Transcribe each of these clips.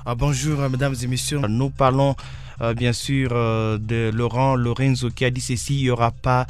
Bonjour, mesdames et messieurs. Nous parlons bien sûr de Laurent Lorenzo qui a dit ceci: il n'y aura pas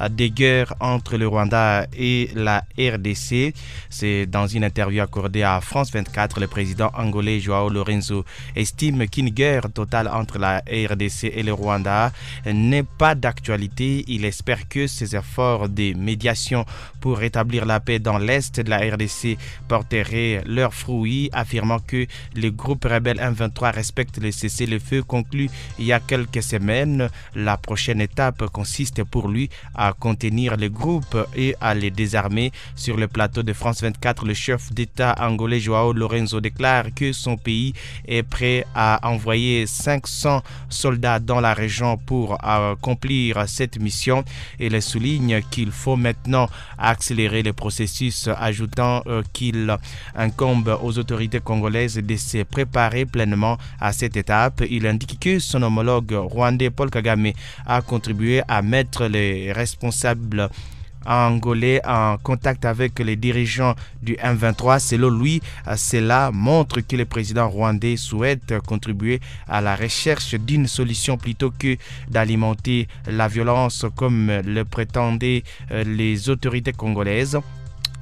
de guerre entre le Rwanda et la RDC. C'est dans une interview accordée à France 24. Le président angolais Joao Lorenzo estime qu'une guerre totale entre la RDC et le Rwanda n'est pas d'actualité. Il espère que ces efforts de médiation pour rétablir la paix dans l'est de la RDC porteraient leurs fruits, affirmant que le groupe rebelle M23 respecte le cessez-le-feu conclu il y a quelques semaines. La prochaine étape consiste pour lui à contenir le groupe et à les désarmer. Sur le plateau de France 24, le chef d'État angolais Joao Lorenzo déclare que son pays est prêt à envoyer 500 soldats dans la région pour accomplir cette mission. Il souligne qu'il faut maintenant accélérer le processus, ajoutant qu'il incombe aux autorités congolaises de se préparer pleinement à cette étape. Il indique que son homologue rwandais Paul Kagame a contribué à mettre les responsables angolais en contact avec les dirigeants du M23. Selon lui, cela montre que le président rwandais souhaite contribuer à la recherche d'une solution plutôt que d'alimenter la violence comme le prétendaient les autorités congolaises.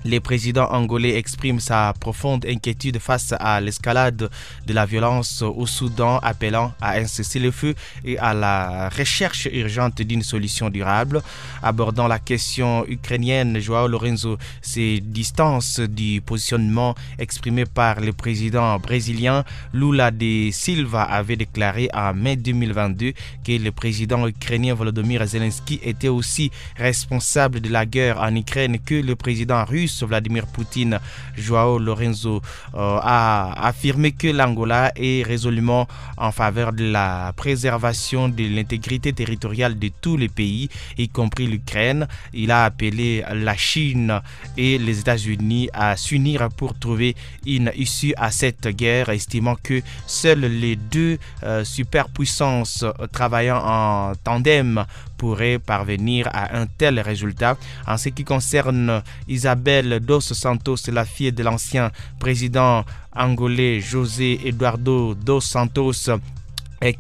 Le président angolais exprime sa profonde inquiétude face à l'escalade de la violence au Soudan, appelant à un cessez-le-feu et à la recherche urgente d'une solution durable. Abordant la question ukrainienne, Joao Lorenzo se distance du positionnement exprimé par le président brésilien. Lula da Silva avait déclaré en mai 2022 que le président ukrainien Volodymyr Zelensky était aussi responsable de la guerre en Ukraine que le président russe Vladimir Poutine. Joao Lorenzo a affirmé que l'Angola est résolument en faveur de la préservation de l'intégrité territoriale de tous les pays, y compris l'Ukraine. Il a appelé la Chine et les États-Unis à s'unir pour trouver une issue à cette guerre, estimant que seules les deux superpuissances travaillant en tandem pourraient parvenir à un tel résultat. En ce qui concerne Isabel dos Santos, la fille de l'ancien président angolais José Eduardo dos Santos,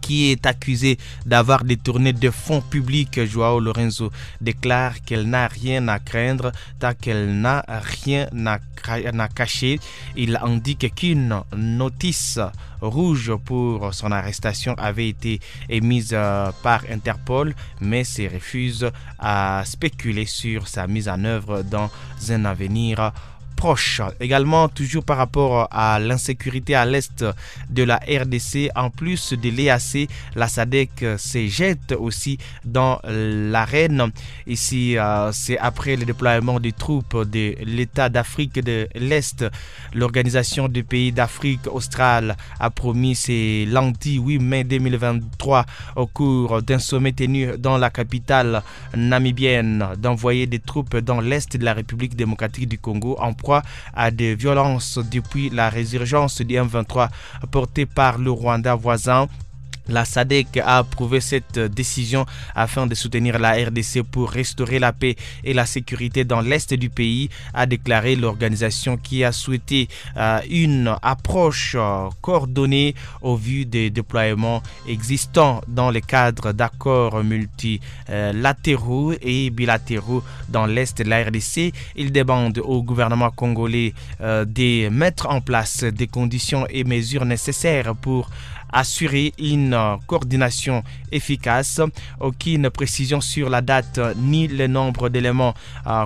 qui est accusée d'avoir détourné des fonds publics, Joao Lorenzo déclare qu'elle n'a rien à craindre tant qu'elle n'a rien à cacher. Il indique qu'une notice rouge pour son arrestation avait été émise par Interpol, mais se refuse à spéculer sur sa mise en œuvre dans un avenir proche. Également, toujours par rapport à l'insécurité à l'est de la RDC, en plus de l'EAC, la SADC se jette aussi dans l'arène. Ici, c'est après le déploiement des troupes de l'État d'Afrique de l'Est. L'Organisation des pays d'Afrique australe a promis ce lundi 8 mai 2023 au cours d'un sommet tenu dans la capitale namibienne d'envoyer des troupes dans l'est de la République démocratique du Congo en proie à des violences depuis la résurgence du M23 portée par le Rwanda voisin. La SADC a approuvé cette décision afin de soutenir la RDC pour restaurer la paix et la sécurité dans l'est du pays, a déclaré l'organisation, qui a souhaité une approche coordonnée au vu des déploiements existants dans le cadre d'accords multilatéraux et bilatéraux dans l'est de la RDC. Il demande au gouvernement congolais de mettre en place des conditions et mesures nécessaires pour assurer une coordination efficace. Aucune précision sur la date ni le nombre d'éléments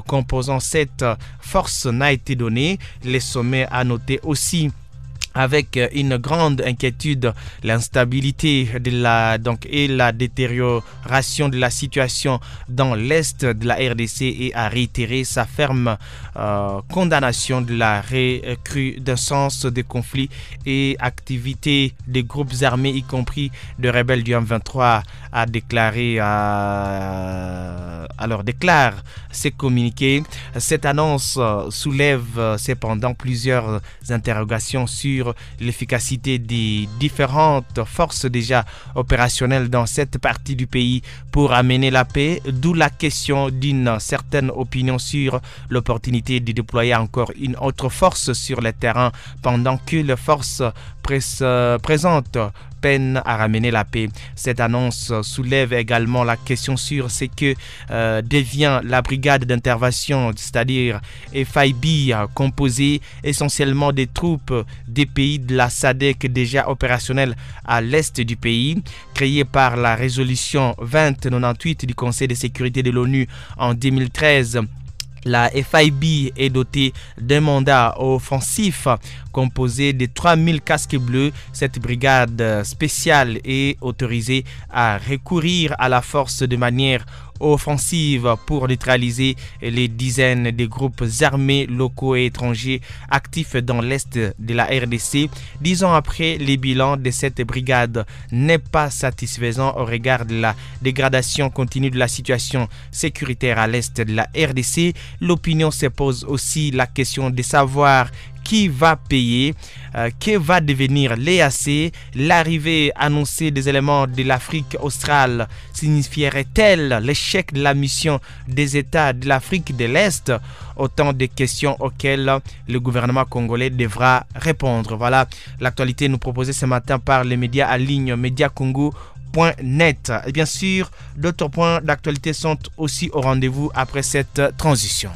composant cette force n'a été donnée. Le sommet a noté aussi avec une grande inquiétude l'instabilité et la détérioration de la situation dans l'est de la RDC et a réitéré sa ferme condamnation de la recrudescence des conflits et activités des groupes armés, y compris de rebelles du M23, a déclaré déclare ses communiqués. Cette annonce soulève cependant plusieurs interrogations sur sur l'efficacité des différentes forces déjà opérationnelles dans cette partie du pays pour amener la paix, d'où la question d'une certaine opinion sur l'opportunité de déployer encore une autre force sur le terrain pendant que les forces présentes peinent à ramener la paix. Cette annonce soulève également la question sur ce que devient la brigade d'intervention, c'est-à-dire FIB, composée essentiellement des troupes des pays de la SADC déjà opérationnelles à l'est du pays, créée par la résolution 2098 du Conseil de sécurité de l'ONU en 2013. La FIB est dotée d'un mandat offensif composé de 3000 casques bleus. Cette brigade spéciale est autorisée à recourir à la force de manière offensive pour neutraliser les dizaines de groupes armés locaux et étrangers actifs dans l'est de la RDC. 10 ans après, le bilan de cette brigade n'est pas satisfaisant au regard de la dégradation continue de la situation sécuritaire à l'est de la RDC. L'opinion se pose aussi la question de savoir qui va payer, que va devenir l'EAC. L'arrivée annoncée des éléments de l'Afrique australe signifierait-elle l'échec de la mission des États de l'Afrique de l'Est? Autant de questions auxquelles le gouvernement congolais devra répondre. Voilà l'actualité nous proposée ce matin par les médias en ligne mediacongo.net. Et bien sûr, d'autres points d'actualité sont aussi au rendez-vous après cette transition.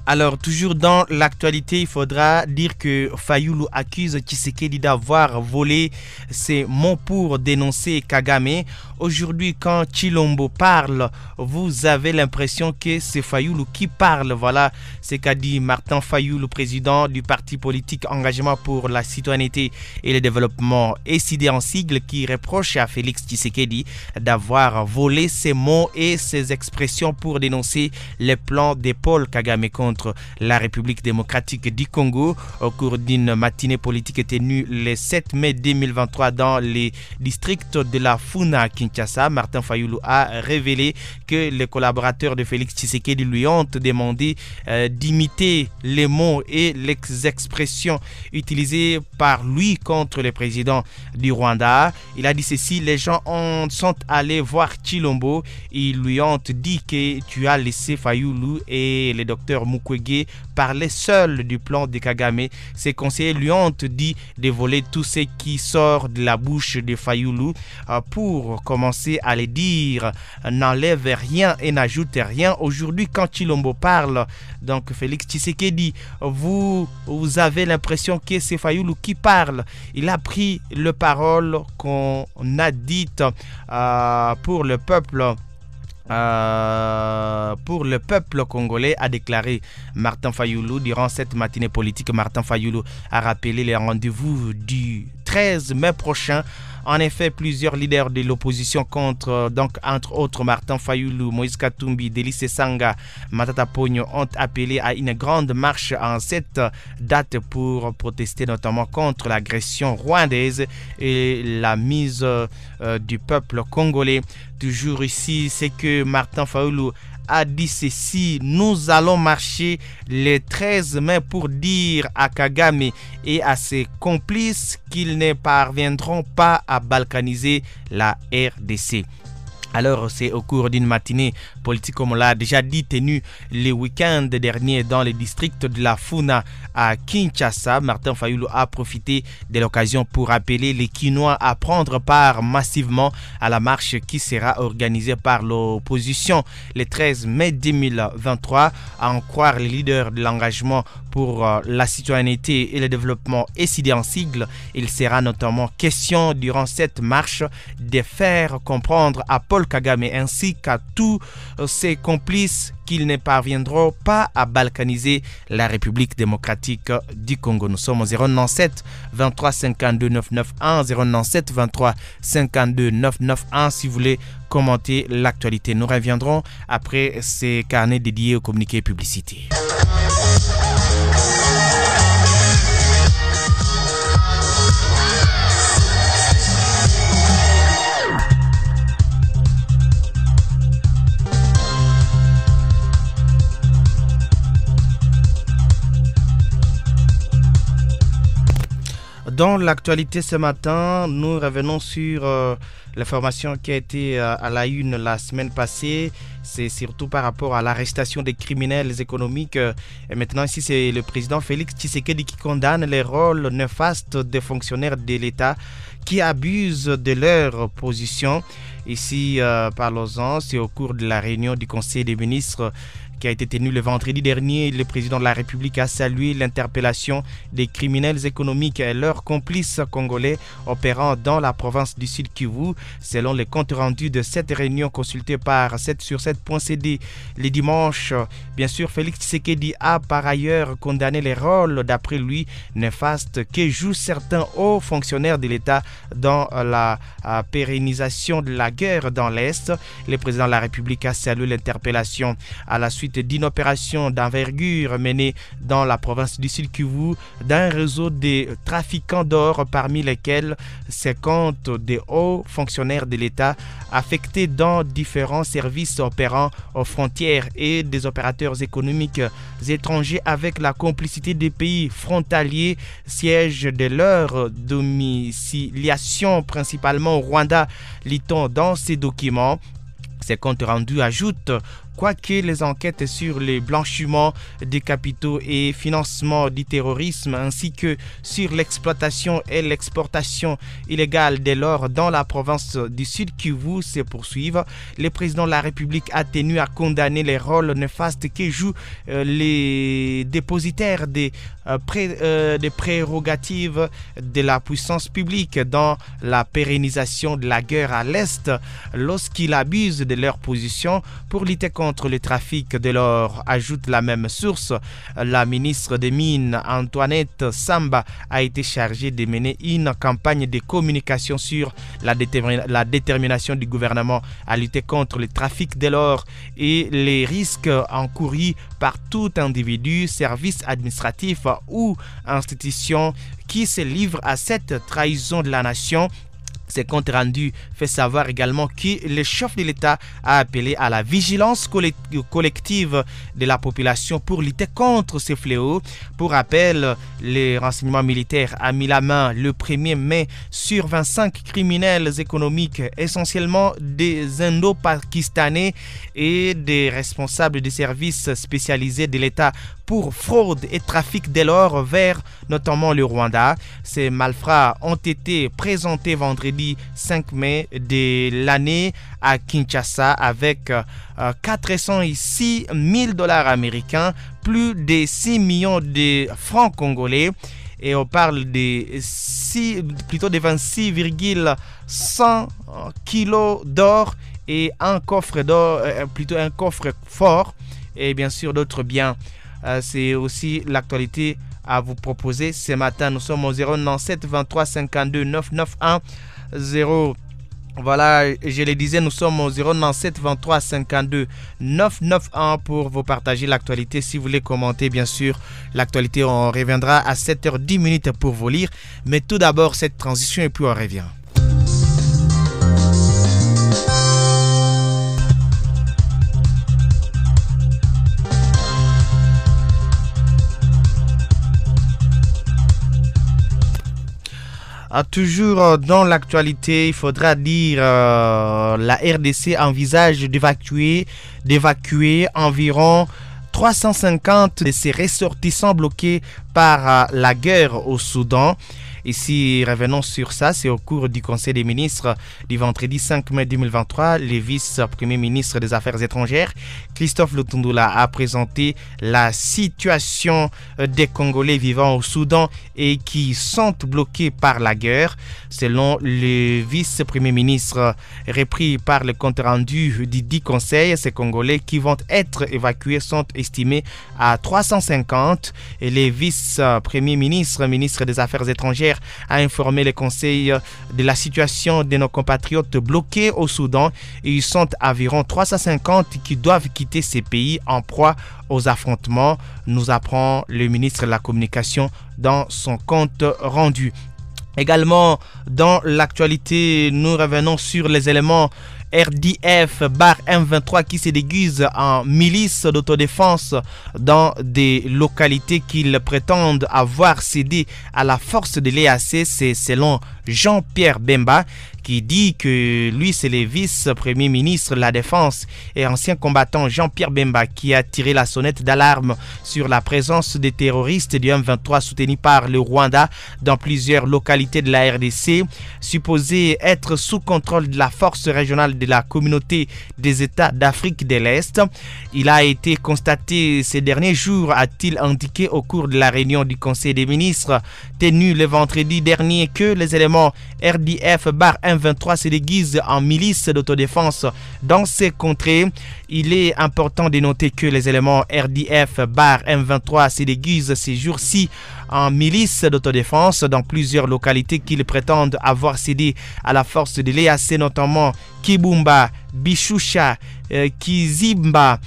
Alors, toujours dans l'actualité, il faudra dire que Fayulu accuse Tshisekedi d'avoir volé ses mots pour dénoncer Kagame. Aujourd'hui, quand Tshilombo parle, vous avez l'impression que c'est Fayulu qui parle. Voilà ce qu'a dit Martin Fayulu, président du parti politique Engagement pour la citoyenneté et le développement, SID en sigle, qui reproche à Félix Tshisekedi d'avoir volé ses mots et ses expressions pour dénoncer les plans de Paul Kagame contre la République démocratique du Congo. Au cours d'une matinée politique tenue le 7 mai 2023 dans les districts de la Funa à Kinshasa, Martin Fayulu a révélé que les collaborateurs de Félix Tshisekedi lui ont demandé d'imiter les mots et les expressions utilisées par lui contre le président du Rwanda. Il a dit ceci: les gens sont allés voir Tshilombo, ils lui ont dit que tu as laissé Fayulu et le docteur Mukwege parler seul du plan de Kagame. Ses conseillers lui ont dit de voler tout ce qui sort de la bouche de Fayulu pour commencer à le dire. N'enlève rien et n'ajoute rien. Aujourd'hui, quand Tshilombo parle, donc Félix Tshisekedi, vous avez l'impression que c'est Fayulu qui parle. Il a pris le parole qu'on a dite pour le peuple. Pour le peuple congolais, a déclaré Martin Fayulu. Durant cette matinée politique, Martin Fayulu a rappelé les rendez-vous du 13 mai prochain. En effet, plusieurs leaders de l'opposition entre autres Martin Fayulu, Moïse Katumbi, Delis Sanga, Matata Pogno, ont appelé à une grande marche en cette date pour protester notamment contre l'agression rwandaise et la mise du peuple congolais. Toujours ici, c'est que Martin Fayulu a dit ceci: nous allons marcher le 13 mai pour dire à Kagame et à ses complices qu'ils ne parviendront pas à balkaniser la RDC. Alors, c'est au cours d'une matinée politique, comme on l'a déjà dit, tenue le week-end dernier dans le district de la Funa à Kinshasa. Martin Fayulu a profité de l'occasion pour appeler les Kinois à prendre part massivement à la marche qui sera organisée par l'opposition le 13 mai 2023. À en croire les leaders de l'engagement pour la citoyenneté et le développement SID en sigle, il sera notamment question durant cette marche de faire comprendre à Paul Paul Kagame ainsi qu'à tous ses complices qu'ils ne parviendront pas à balkaniser la République démocratique du Congo. Nous sommes au 097 23 52 991, 097 23 52 991 si vous voulez commenter l'actualité. Nous reviendrons après ces carnets dédiés aux communiqués publicités. Dans l'actualité ce matin, nous revenons sur l'information qui a été à la une la semaine passée. C'est surtout par rapport à l'arrestation des criminels économiques. Et maintenant, ici, c'est le président Félix Tshisekedi qui condamne les rôles néfastes des fonctionnaires de l'État qui abusent de leur position. Ici, parlons-en, c'est au cours de la réunion du Conseil des ministres qui a été tenue le vendredi dernier. Le président de la République a salué l'interpellation des criminels économiques et leurs complices congolais opérant dans la province du Sud Kivu. Selon les comptes rendus de cette réunion consultée par 7sur7.cd les dimanches, bien sûr, Félix Tshisekedi a par ailleurs condamné les rôles, d'après lui, néfastes que jouent certains hauts fonctionnaires de l'État dans la pérennisation de la guerre dans l'Est. Le président de la République a salué l'interpellation à la suite d'une opération d'envergure menée dans la province du Sud Kivu d'un réseau de trafiquants d'or, parmi lesquels 50 des hauts fonctionnaires de l'État affectés dans différents services opérant aux frontières et des opérateurs économiques étrangers avec la complicité des pays frontaliers, siège de leur domiciliation principalement au Rwanda, lit-on dans ces documents. Ces comptes rendus ajoutent quoique les enquêtes sur le blanchiment des capitaux et financement du terrorisme ainsi que sur l'exploitation et l'exportation illégale de l'or dans la province du Sud Kivu se poursuivent, le président de la République a tenu à condamner les rôles néfastes que jouent les dépositaires des prérogatives de la puissance publique dans la pérennisation de la guerre à l'Est lorsqu'ils abusent de leur position pour lutter contre le trafic de l'or. Ajoute la même source, la ministre des Mines Antoinette Samba a été chargée de mener une campagne de communication sur la détermination du gouvernement à lutter contre le trafic de l'or et les risques encourus par tout individu, service administratif ou institution qui se livre à cette trahison de la nation. Ce compte rendu fait savoir également que le chef de l'État a appelé à la vigilance collective de la population pour lutter contre ces fléaux. Pour rappel, les renseignements militaires a mis la main le 1er mai sur 25 criminels économiques, essentiellement des Indo-Pakistanais et des responsables des services spécialisés de l'État pour fraude et trafic de l'or vers notamment le Rwanda. Ces malfrats ont été présentés vendredi 5 mai de l'année à Kinshasa avec 406 000 $ américains, plus de 6 millions de francs congolais. Et on parle de 26,100 kilos d'or et un coffre d'or, plutôt un coffre fort, et bien sûr d'autres biens. C'est aussi l'actualité à vous proposer ce matin. Nous sommes au 097 23 52 991 0. Voilà, je le disais, nous sommes au 097 23 52 991 pour vous partager l'actualité. Si vous voulez commenter, bien sûr, l'actualité, on reviendra à 7h10 pour vous lire. Mais tout d'abord, cette transition et puis on revient. Toujours dans l'actualité, il faudra dire la RDC envisage d'évacuer environ 350 de ses ressortissants bloqués par la guerre au Soudan. Ici, revenons sur ça. C'est au cours du Conseil des ministres du vendredi 5 mai 2023. Le vice-premier ministre des Affaires étrangères, Christophe Lutundula, a présenté la situation des Congolais vivant au Soudan et qui sont bloqués par la guerre. Selon le vice-premier ministre, repris par le compte rendu du dit conseil, ces Congolais qui vont être évacués sont estimés à 350. Et le vice-premier ministre, ministre des Affaires étrangères, a informé le conseil de la situation de nos compatriotes bloqués au Soudan. Et ils sont environ 350 qui doivent quitter ces pays en proie aux affrontements, nous apprend le ministre de la Communication dans son compte rendu. Également, dans l'actualité, nous revenons sur les éléments RDF M23 qui se déguisent en milice d'autodéfense dans des localités qu'ils prétendent avoir cédé à la force de l'EAC. C'est selon Jean-Pierre Bemba, qui dit que lui c'est le vice-premier ministre de la Défense et ancien combattant Jean-Pierre Bemba qui a tiré la sonnette d'alarme sur la présence des terroristes du M23 soutenus par le Rwanda dans plusieurs localités de la RDC, supposés être sous contrôle de la force régionale de la communauté des États d'Afrique de l'Est. Il a été constaté ces derniers jours, a-t-il indiqué au cours de la réunion du Conseil des ministres tenue le vendredi dernier, que les éléments RDF M23 se déguisent en milice d'autodéfense dans ces contrées. Il est important de noter que les éléments RDF M23 se déguisent ces jours-ci en milice d'autodéfense dans plusieurs localités qu'ils prétendent avoir cédé à la force de l'EAC, notamment Kibumba, Bishusha, Kizimba,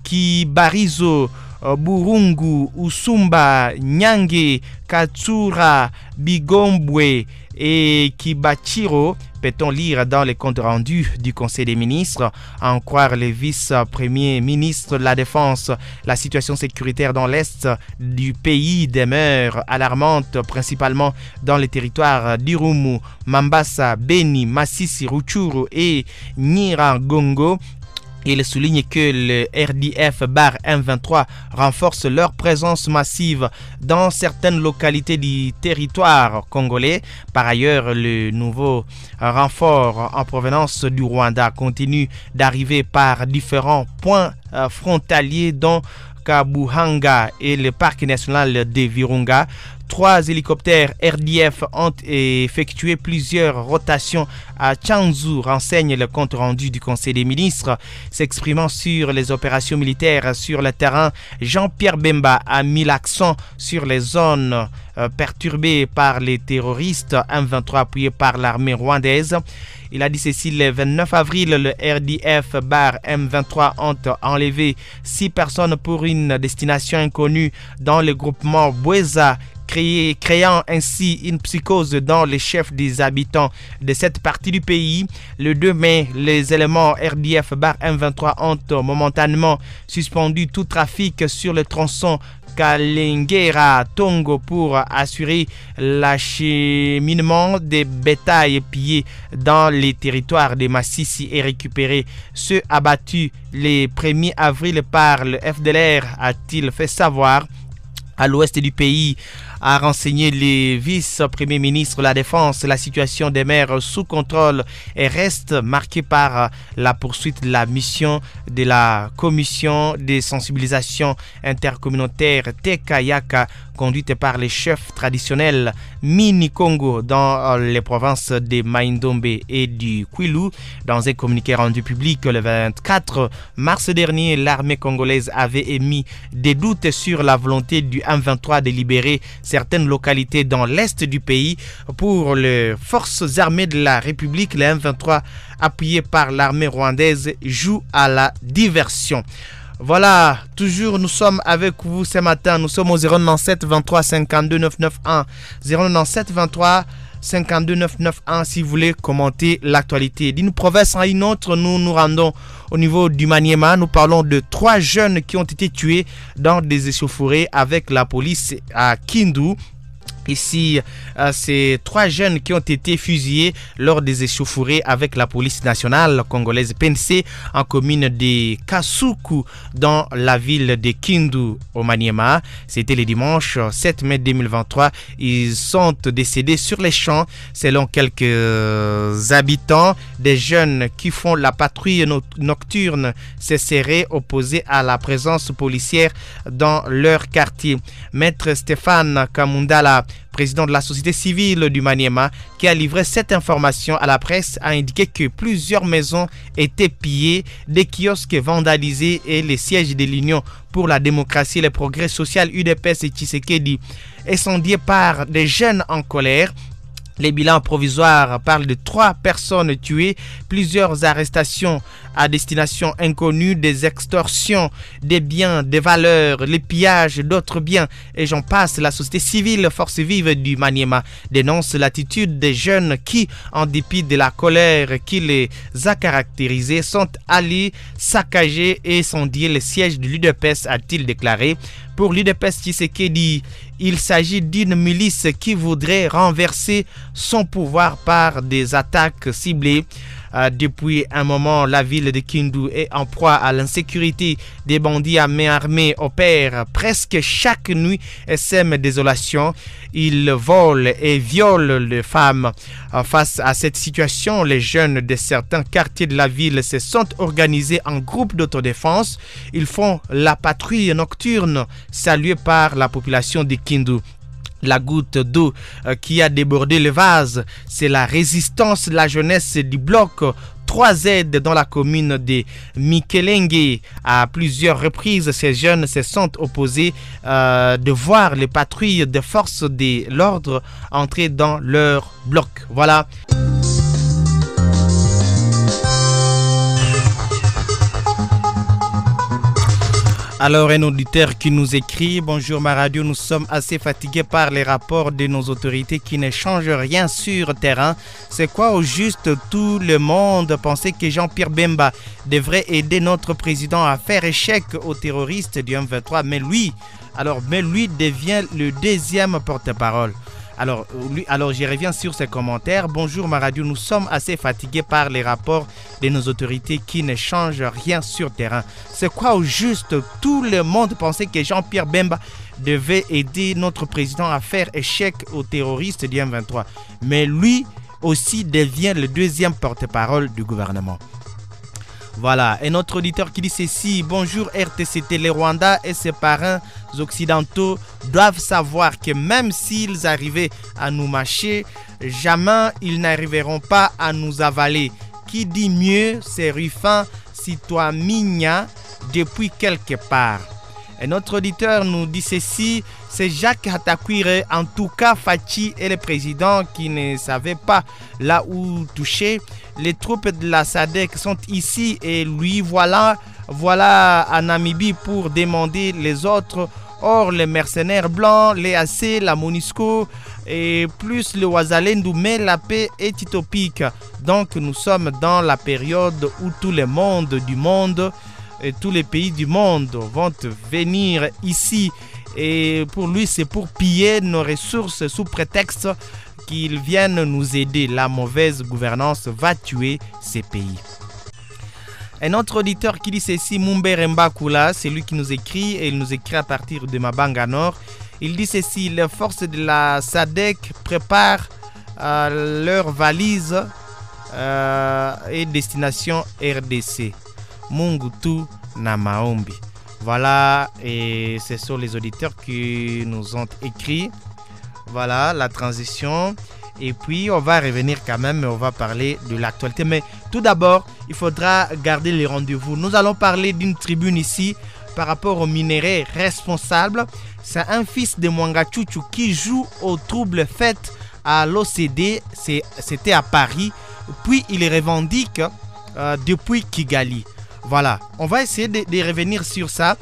Kibarizo, Burungu, Usumba, Nyange, Katsura, Bigombwe et Kibachiro, peut-on lire dans les comptes rendus du Conseil des ministres. À en croire le vice-premier ministre de la Défense, la situation sécuritaire dans l'est du pays demeure alarmante, principalement dans les territoires d'Irumu, Mambasa, Beni, Masisi, Rutshuru et Nyiragongo. Il souligne que le RDF M23 renforce leur présence massive dans certaines localités du territoire congolais. Par ailleurs, le nouveau renfort en provenance du Rwanda continue d'arriver par différents points frontaliers dont Kabuhanga et le parc national de Virunga. 3 hélicoptères RDF ont effectué plusieurs rotations à Tchanzu, renseigne le compte rendu du Conseil des ministres. S'exprimant sur les opérations militaires sur le terrain, Jean-Pierre Bemba a mis l'accent sur les zones perturbées par les terroristes M23 appuyés par l'armée rwandaise. Il a dit ceci: le 29 avril, le RDF M23 ont enlevé 6 personnes pour une destination inconnue dans le groupement Bweza, créant ainsi une psychose dans les chefs des habitants de cette partie du pays. Le 2 mai, les éléments RDF M23 ont momentanément suspendu tout trafic sur le tronçon Kalengera Tongo pour assurer l'acheminement des bétails pillés dans les territoires de Massissi et récupérer ceux abattus le 1er avril par le FDLR, a-t-il fait savoir. À l'ouest du pays, a renseigné le vice-premier ministre de la Défense, la situation demeure sous contrôle et reste marquée par la poursuite de la mission de la commission de sensibilisation intercommunautaire Tekayaka, conduite par les chefs traditionnels Mini-Congo dans les provinces de Maïndombe et du Kwilu. Dans un communiqué rendu public le 24 mars dernier, l'armée congolaise avait émis des doutes sur la volonté du M23 de libérer certaines localités dans l'est du pays. Pour les forces armées de la République, le M23 appuyé par l'armée rwandaise joue à la diversion. Voilà, toujours nous sommes avec vous ce matin. Nous sommes au 097 23 52 991 097 23 52 991 si vous voulez commenter l'actualité. D'une province à une autre, nous nous rendons au niveau du Maniema. Nous parlons de 3 jeunes qui ont été tués dans des échauffourées avec la police à Kindu. Ici, c'est 3 jeunes qui ont été fusillés lors des échauffourées avec la police nationale congolaise PNC en commune de Kasuku dans la ville de Kindu au Maniema. C'était le dimanche 7 mai 2023. Ils sont décédés sur les champs. Selon quelques habitants, des jeunes qui font la patrouille nocturne se seraient opposés à la présence policière dans leur quartier. Maître Stéphane Kamundala, président de la société civile du Maniema, qui a livré cette information à la presse, a indiqué que plusieurs maisons étaient pillées, des kiosques vandalisés et les sièges de l'Union pour la démocratie et le progrès social UDPS et Tshisekedi incendiés par des jeunes en colère. Les bilans provisoires parlent de 3 personnes tuées, plusieurs arrestations à destination inconnue, des extorsions, des biens, des valeurs, les pillages d'autres biens et j'en passe. La société civile Force Vive du Maniema dénonce l'attitude des jeunes qui, en dépit de la colère qui les a caractérisés, sont allés saccager et incendier le siège de l'UDPS, a-t-il déclaré. Pour l'UDPS Tshisekedi, il s'agit d'une milice qui voudrait renverser son pouvoir par des attaques ciblées. Depuis un moment, la ville de Kindu est en proie à l'insécurité. Des bandits à main armée opèrent presque chaque nuit et sèment désolation. Ils volent et violent les femmes. Face à cette situation, les jeunes de certains quartiers de la ville se sont organisés en groupe d'autodéfense. Ils font la patrouille nocturne saluée par la population de Kindu. La goutte d'eau qui a débordé le vase, c'est la résistance de la jeunesse du bloc 3Z dans la commune de Mikelenge. À plusieurs reprises, ces jeunes se sont opposés de voir les patrouilles de forces de l'ordre entrer dans leur bloc. Voilà. Alors, un auditeur qui nous écrit: bonjour ma radio, nous sommes assez fatigués par les rapports de nos autorités qui ne changent rien sur terrain. C'est quoi au juste? Tout le monde pensait que Jean-Pierre Bemba devrait aider notre président à faire échec aux terroristes du M23, mais lui devient le deuxième porte-parole. Alors, je reviens sur ces commentaires. Bonjour ma radio, nous sommes assez fatigués par les rapports de nos autorités qui ne changent rien sur terrain. C'est quoi au juste? Tout le monde pensait que Jean-Pierre Bemba devait aider notre président à faire échec aux terroristes du M23. Mais lui aussi devient le deuxième porte-parole du gouvernement. Voilà, et notre auditeur qui dit ceci: bonjour RTCT, les Rwandais et ses parrains occidentaux doivent savoir que même s'ils arrivaient à nous mâcher, jamais ils n'arriveront pas à nous avaler. Qui dit mieux, c'est Ruffin, si toi migna, depuis quelque part. Et notre auditeur nous dit ceci: c'est Jacques Hatakwire, en tout cas Fachi est le président qui ne savait pas là où toucher. Les troupes de la SADC sont ici et lui voilà à Namibie pour demander les autres. Or les mercenaires blancs, les AC, la MONUSCO et plus le Ouazalendou, mais la paix est utopique. Donc nous sommes dans la période où tout le monde du monde et tous les pays du monde vont venir ici. Et pour lui, c'est pour piller nos ressources sous prétexte qu'ils viennent nous aider. La mauvaise gouvernance va tuer ces pays. Un autre auditeur qui dit ceci, Mumbere Mbakula, c'est lui qui nous écrit, et il nous écrit à partir de Mabanga Nord. Il dit ceci: les forces de la SADC préparent leurs valises et destination RDC. Mungutu Namaombi. Voilà, et ce sont les auditeurs qui nous ont écrit. Voilà la transition. Et puis on va revenir quand même, on va parler de l'actualité. Mais tout d'abord, il faudra garder les rendez-vous. Nous allons parler d'une tribune ici par rapport aux minéraux responsables. C'est un fils de Mwanga Chouchou qui joue aux troubles faits à l'OCD. C'était à Paris. Puis il revendique depuis Kigali. Voilà, on va essayer de revenir sur ça.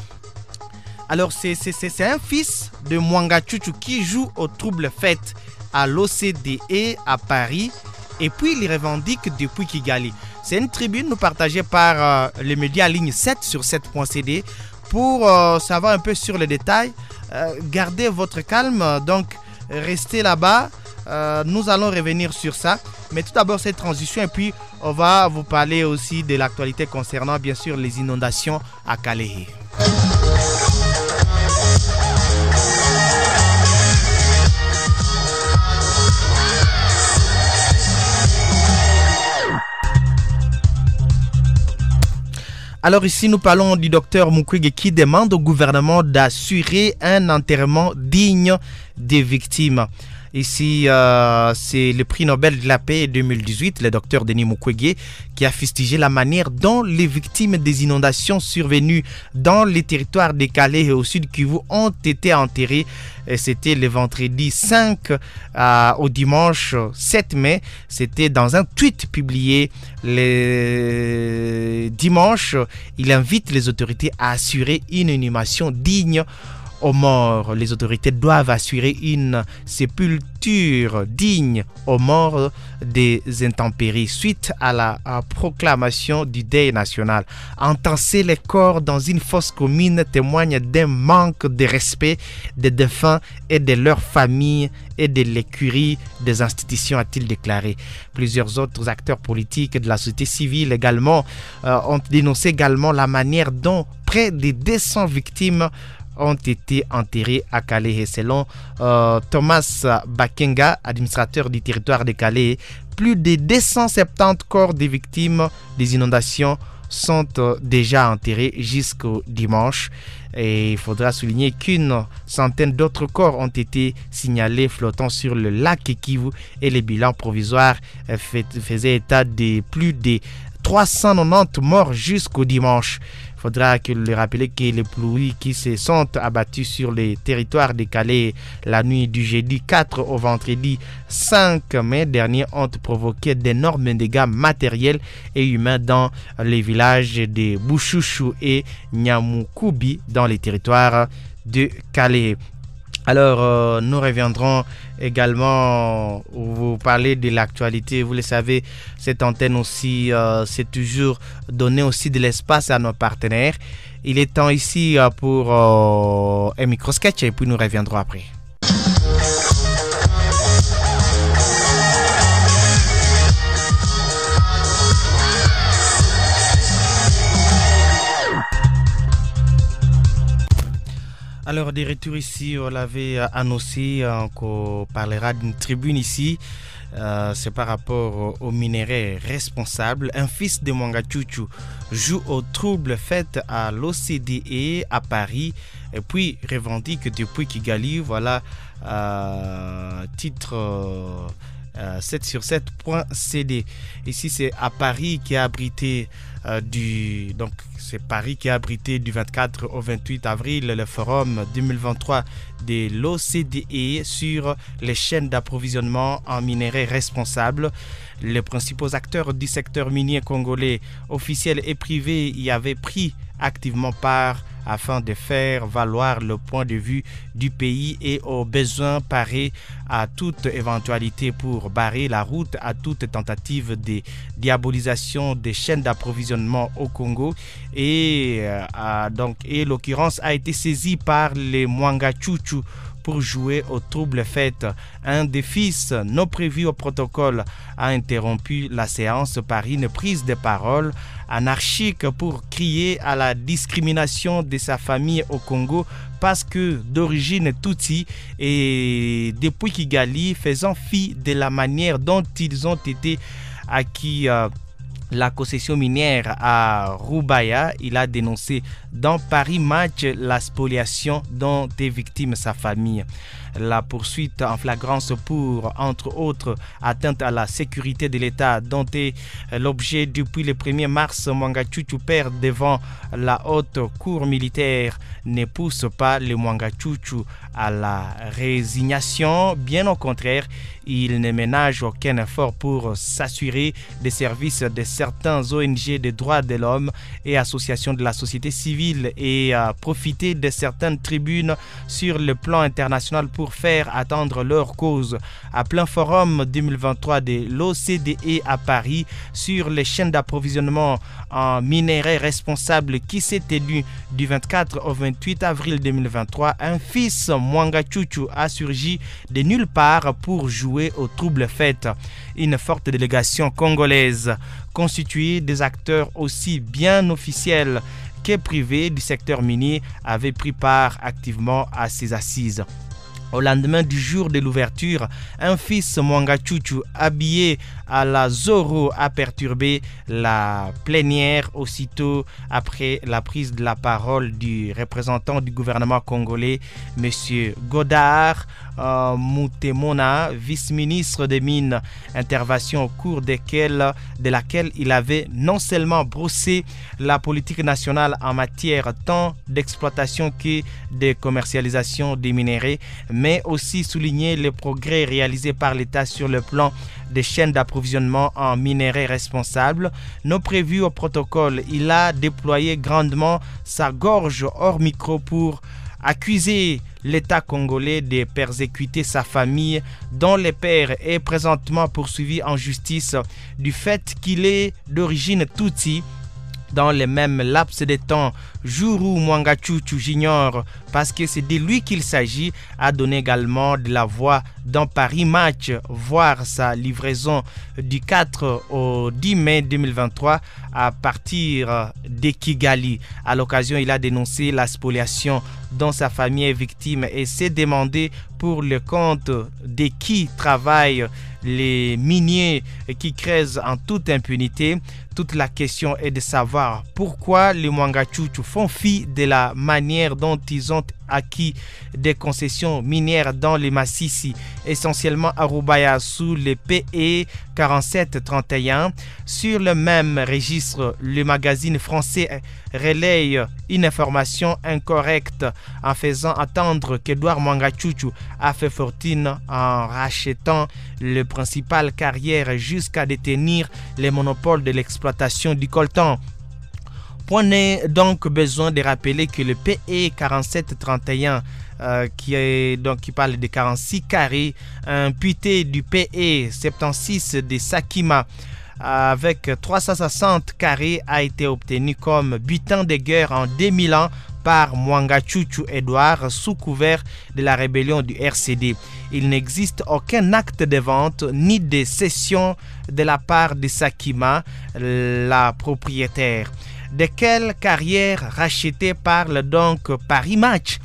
Alors, c'est un fils de Mwanga Chouchou qui joue aux troubles faits à l'OCDE à Paris. Et puis, il revendique depuis Kigali. C'est une tribune partagée par les médias ligne 7 sur 7.cd. Pour savoir un peu sur les détails, gardez votre calme. Donc, restez là-bas. Nous allons revenir sur ça. Mais tout d'abord, cette transition. Et puis, on va vous parler aussi de l'actualité concernant, bien sûr, les inondations à Kalehe. Alors ici, nous parlons du docteur Mukwege qui demande au gouvernement d'assurer un enterrement digne des victimes. Ici, c'est le prix Nobel de la paix 2018, le docteur Denis Mukwege, qui a fustigé la manière dont les victimes des inondations survenues dans les territoires de Kalehe et au sud Kivu ont été enterrées. C'était le vendredi 5 au dimanche 7 mai. C'était dans un tweet publié le dimanche. Il invite les autorités à assurer une inhumation digne aux morts. Les autorités doivent assurer une sépulture digne aux morts des intempéries suite à la proclamation du deuil national. Entasser les corps dans une fosse commune témoigne d'un manque de respect des défunts et de leurs familles et de l'écurie des institutions, a-t-il déclaré. Plusieurs autres acteurs politiques de la société civile également ont dénoncé également la manière dont près de 200 victimes ont été enterrés à Kalehe. Selon Thomas Bakenga, administrateur du territoire de Kalehe, plus de 270 corps des victimes des inondations sont déjà enterrés jusqu'au dimanche. Et il faudra souligner qu'une centaine d'autres corps ont été signalés flottant sur le lac Kivu et les bilans provisoires faisaient état de plus de 390 morts jusqu'au dimanche. Il faudra le rappeler que les pluies qui se sont abattues sur les territoires de Kalehe la nuit du jeudi 4 au vendredi 5 mai dernier ont provoqué d'énormes dégâts matériels et humains dans les villages de Bushushu et Nyamukubi dans les territoires de Kalehe. Alors, nous reviendrons également vous parler de l'actualité. Vous le savez, cette antenne aussi, c'est toujours donner aussi de l'espace à nos partenaires. Il est temps ici pour un micro-sketch et puis nous reviendrons après. Alors, de retour ici, on l'avait annoncé qu'on parlera d'une tribune ici. C'est par rapport aux minerais responsables. Un fils de Mwangachuchu joue aux troubles faits à l'OCDE à Paris et puis revendique depuis Kigali. Voilà, titre 7sur7.cd. Ici, c'est à Paris qui a abrité donc c'est Paris qui a abrité du 24 au 28 avril le forum 2023 de l'OCDE sur les chaînes d'approvisionnement en minerais responsables. Les principaux acteurs du secteur minier congolais, officiels et privés, y avaient pris activement part afin de faire valoir le point de vue du pays et aux besoins parer à toute éventualité pour barrer la route à toute tentative de diabolisation des chaînes d'approvisionnement au Congo. Et l'occurrence a été saisie par les Mwangachuchu pour jouer aux troubles faits. Un des fils non prévu au protocole a interrompu la séance par une prise de parole anarchique pour crier à la discrimination de sa famille au Congo parce que d'origine Tutsi et depuis Kigali, faisant fi de la manière dont ils ont été acquis la concession minière à Rubaya. Il a dénoncé dans Paris Match la spoliation dont est victime sa famille. La poursuite en flagrance pour, entre autres, atteinte à la sécurité de l'État dont est l'objet depuis le 1er mars. Mwangachuchu perd devant la haute cour militaire ne pousse pas les Mwangachuchu à la résignation. Bien au contraire, il ne ménage aucun effort pour s'assurer des services de certains ONG des droits de l'homme et associations de la société civile et profiter de certaines tribunes sur le plan international pour pour faire attendre leur cause. À plein forum 2023 de l'OCDE à Paris sur les chaînes d'approvisionnement en minerais responsables qui s'est tenu du 24 au 28 avril 2023, un fils Mwanga Chuchu a surgi de nulle part pour jouer aux troubles fêtes. Une forte délégation congolaise constituée des acteurs aussi bien officiels que privés du secteur minier avait pris part activement à ces assises. Au lendemain du jour de l'ouverture, un fils Mwanga Chuchu habillé à la Zorro a perturbé la plénière aussitôt après la prise de la parole du représentant du gouvernement congolais, M. Godard Moutemona, vice-ministre des Mines, intervention au cours de laquelle il avait non seulement brossé la politique nationale en matière tant d'exploitation que de commercialisation des minéraux, mais aussi souligné les progrès réalisés par l'État sur le plan des chaînes d'approvisionnement en minerais responsables non prévus au protocole. Il a déployé grandement sa gorge hors micro pour accuser l'État congolais de persécuter sa famille, dont le père est présentement poursuivi en justice du fait qu'il est d'origine Tutsi. Dans le même laps de temps, jour où Mwanga Chuchu, j'ignore parce que c'est de lui qu'il s'agit, a donné également de la voix dans Paris Match, voir sa livraison du 4 au 10 mai 2023 à partir de Kigali. À l'occasion, il a dénoncé la spoliation dont sa famille est victime et s'est demandé pour le compte de qui travaillent les miniers qui creusent en toute impunité. Toute la question est de savoir pourquoi les Mwanga Chuchu font fi de la manière dont ils ont acquis des concessions minières dans les Massissi, essentiellement à Rubaya sous le PE 4731. Sur le même registre, le magazine français relaye une information incorrecte en faisant entendre qu'Edouard Mwanga Chuchu a fait fortune en rachetant le principal carrière jusqu'à détenir les monopoles de l'exploitation du coltan. Point n'est donc besoin de rappeler que le PE 4731 qui parle de 46 carrés imputé du PE 76 de Sakima avec 360 carrés a été obtenu comme butin de guerre en 2001 par Mwanga Chuchu Edouard sous couvert de la rébellion du RCD. Il n'existe aucun acte de vente ni de cession de la part de Sakima, la propriétaire. De quelle carrière rachetée parle donc Paris Match?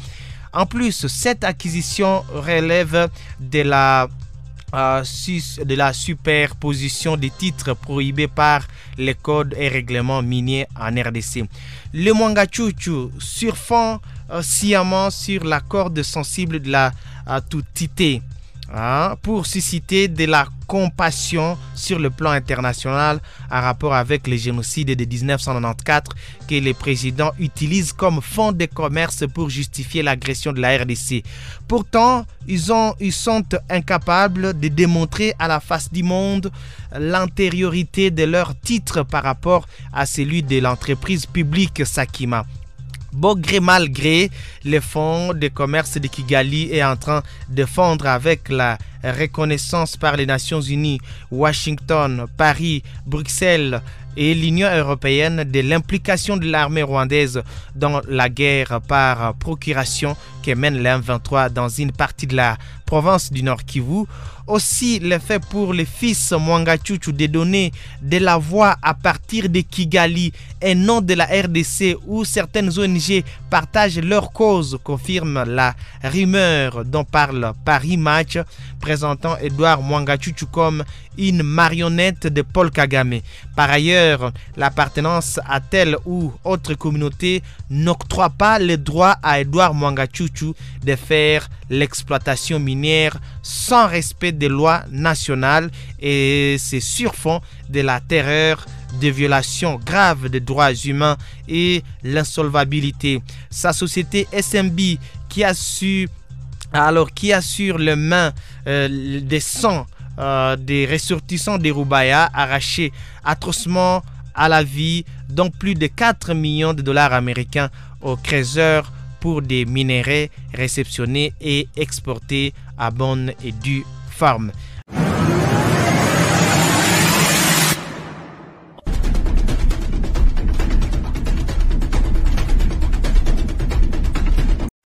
En plus, cette acquisition relève de la superposition des titres prohibés par les codes et règlements miniers en RDC. Le Mwanga Chuchu surfend sciemment sur la corde sensible de la tutité pour susciter de la compassion sur le plan international en rapport avec le génocide de 1994 que les présidents utilisent comme fonds de commerce pour justifier l'agression de la RDC. Pourtant, ils sont incapables de démontrer à la face du monde l'antériorité de leur titre par rapport à celui de l'entreprise publique Sakima. Bon gré mal gré, le fonds de commerce de Kigali est en train de fondre avec la reconnaissance par les Nations Unies, Washington, Paris, Bruxelles et l'Union européenne de l'implication de l'armée rwandaise dans la guerre par procuration que mène l'M23 dans une partie de la province du Nord Kivu. Aussi, le fait pour les fils Mwanga Chuchu de donner de la voix à partir de Kigali et non de la RDC où certaines ONG partagent leur cause confirme la rumeur dont parle Paris Match, présentant Edouard Mwanga Chuchu comme une marionnette de Paul Kagame. Par ailleurs, l'appartenance à telle ou autre communauté n'octroie pas le droit à Edouard Mwanga Chuchu de faire l'exploitation minière sans respect des lois nationales, et c'est sur fond de la terreur, des violations graves des droits humains et l'insolvabilité. Sa société SMB qui assure les mains des sangs des ressortissants des Rubaya arrachés atrocement à la vie, dont plus de 4 millions de dollars américains aux creuseurs pour des minerais réceptionnés et exportés à bonne et due forme.